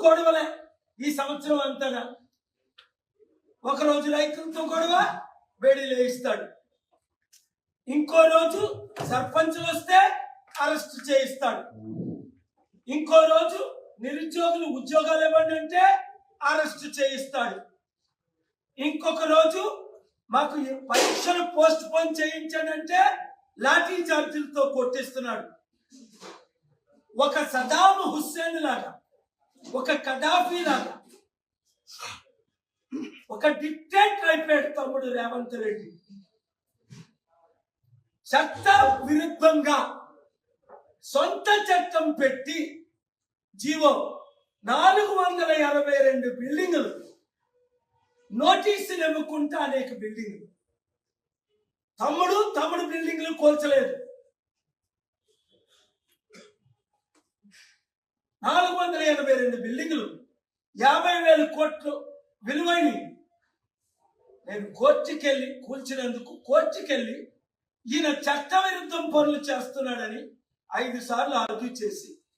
గొడవలే ఈ సంవత్సరం అంతా. ఒకరోజు రైతులతో గొడవ, బేడీలు వేయిస్తాడు. ఇంకో రోజు సర్పంచులు వస్తే అరెస్ట్ చేయిస్తాడు. ఇంకో రోజు నిరుద్యోగులు ఉద్యోగాలు ఇవ్వండి అంటే అరెస్ట్ చేయిస్తాడు. ఇంకొక రోజు మాకు పరీక్షలు పోస్ట్ పోన్ చేయించండి అంటే లాఠీ చార్జీలతో కొట్టిస్తున్నాడు. ఒక సదాం హుస్సేన్ లాగా, ఒక కడాఫీ లాగా, ఒక డిక్టేటర్ అయిపోయాడు తమ్ముడు రేవంత్ రెడ్డి. చట్ట విరుద్ధంగా సొంత చట్టం పెట్టి జీవో 482 బిల్డింగులు, నోటీసులు ఇవ్వకుండా అనేక బిల్డింగులు. తమ్ముడు బిల్డింగులు కోల్చలేదు. 482 బిల్డింగులు 50,000 కోట్లు విలువైనవి. నేను కోర్టుకెళ్ళి కూల్చినందుకు కోర్టుకెళ్ళి ఈయన చట్ట విరుద్ధం పనులు చేస్తున్నాడని 5 సార్లు ఆర్గ్యూ చేసి